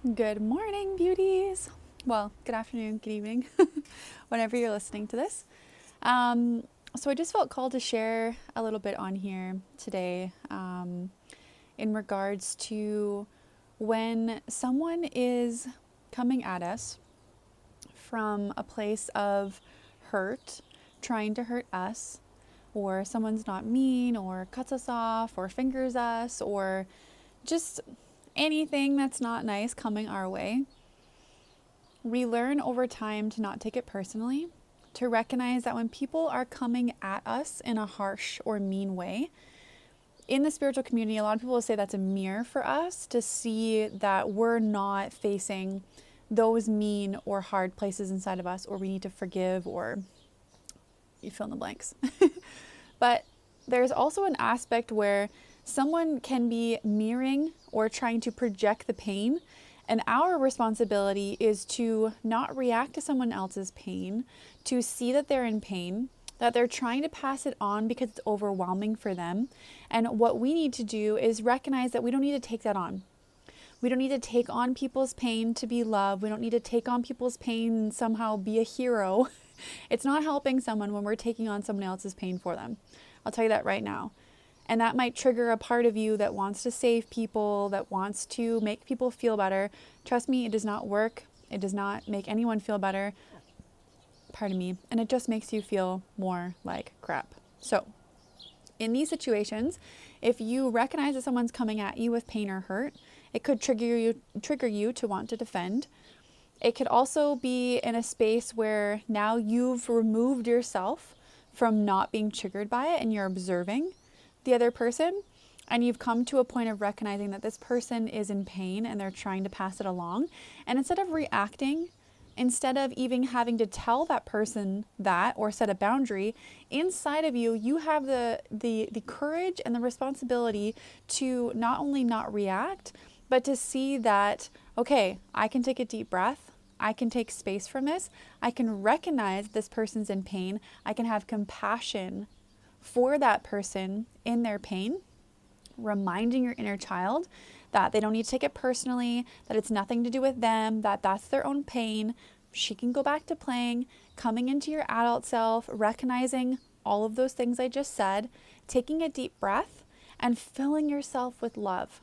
Good morning, beauties. Well, good afternoon, good evening, whenever you're listening to this. So I just felt called to share a little bit on here today in regards to when someone is coming at us from a place of hurt, trying to hurt us, or someone's not mean, or cuts us off, or fingers us, or just anything that's not nice coming our way. We learn over time to not take it personally, to recognize that when people are coming at us in a harsh or mean way, in the spiritual community, a lot of people will say that's a mirror for us to see that we're not facing those mean or hard places inside of us, or we need to forgive, or you fill in the blanks. But there's also an aspect where someone can be mirroring or trying to project the pain. And our responsibility is to not react to someone else's pain, to see that they're in pain, that they're trying to pass it on because it's overwhelming for them. And what we need to do is recognize that we don't need to take that on. We don't need to take on people's pain to be loved. We don't need to take on people's pain and somehow be a hero. It's not helping someone when we're taking on someone else's pain for them. I'll tell you that right now. And that might trigger a part of you that wants to save people, that wants to make people feel better. Trust me, it does not work. It does not make anyone feel better. Pardon me. And it just makes you feel more like crap. So, in these situations, if you recognize that someone's coming at you with pain or hurt, it could trigger you to want to defend. It could also be in a space where now you've removed yourself from not being triggered by it and you're observing the other person, and you've come to a point of recognizing that this person is in pain and they're trying to pass it along. And instead of reacting, instead of even having to tell that person that or set a boundary, inside of you, you have the courage and the responsibility to not only not react, but to see that, okay, I can take a deep breath. I can take space from this. I can recognize this person's in pain. I can have compassion for that person in their pain, reminding your inner child that they don't need to take it personally, that it's nothing to do with them, that that's their own pain. She can go back to playing, coming into your adult self, recognizing all of those things I just said, taking a deep breath, and filling yourself with love,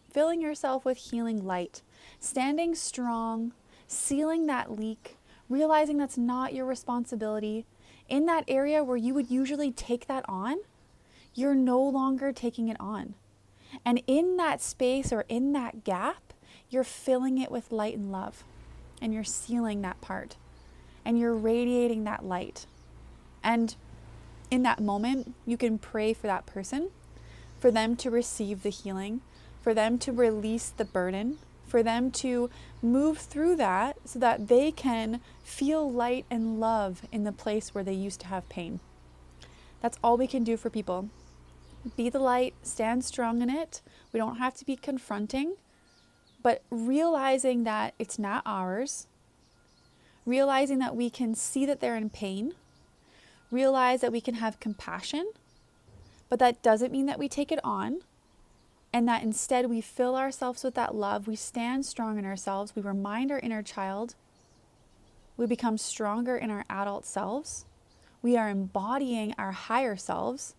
filling yourself with healing light, standing strong, sealing that leak, realizing that's not your responsibility. In that area where you would usually take that on, you're no longer taking it on. And in that space or in that gap, you're filling it with light and love. And you're sealing that part. And you're radiating that light. And in that moment, you can pray for that person, for them to receive the healing, for them to release the burden, for them to move through that so that they can feel light and love in the place where they used to have pain. That's all we can do for people. Be the light, stand strong in it. We don't have to be confronting, but realizing that it's not ours, realizing that we can see that they're in pain, realize that we can have compassion, but that doesn't mean that we take it on. And that instead we fill ourselves with that love. We stand strong in ourselves. We remind our inner child. We become stronger in our adult selves. We are embodying our higher selves.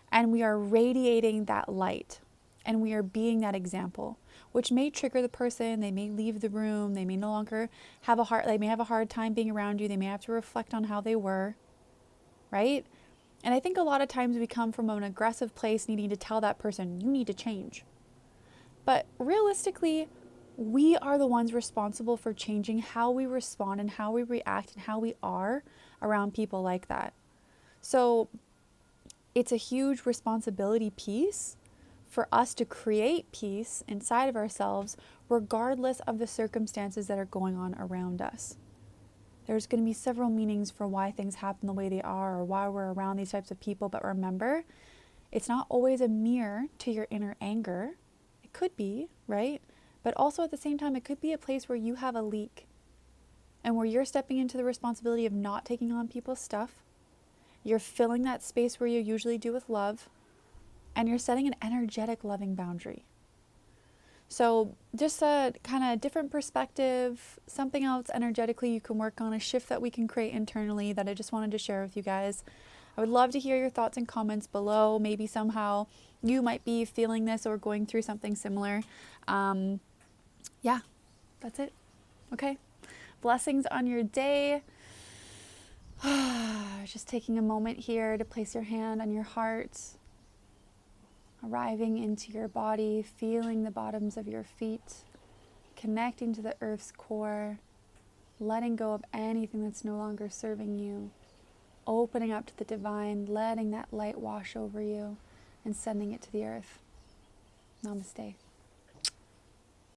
And we are radiating that light. And we are being that example, which may trigger the person. They may leave the room. They may no longer have they may have a hard time being around you. They may have to reflect on how they were, right? And I think a lot of times we come from an aggressive place needing to tell that person, you need to change. But realistically, we are the ones responsible for changing how we respond and how we react and how we are around people like that. So it's a huge responsibility piece for us to create peace inside of ourselves, regardless of the circumstances that are going on around us. There's going to be several meanings for why things happen the way they are or why we're around these types of people. But remember, it's not always a mirror to your inner anger. It could be, right? But also at the same time, it could be a place where you have a leak and where you're stepping into the responsibility of not taking on people's stuff. You're filling that space where you usually do with love, and you're setting an energetic, loving boundary. So just a kind of different perspective, something else energetically you can work on, a shift that we can create internally that I just wanted to share with you guys. I would love to hear your thoughts and comments below. Maybe somehow you might be feeling this or going through something similar. Yeah, that's it. Okay. Blessings on your day. Just taking a moment here to place your hand on your heart, arriving into your body, feeling the bottoms of your feet, connecting to the earth's core, letting go of anything that's no longer serving you, opening up to the divine, letting that light wash over you, and sending it to the earth. Namaste.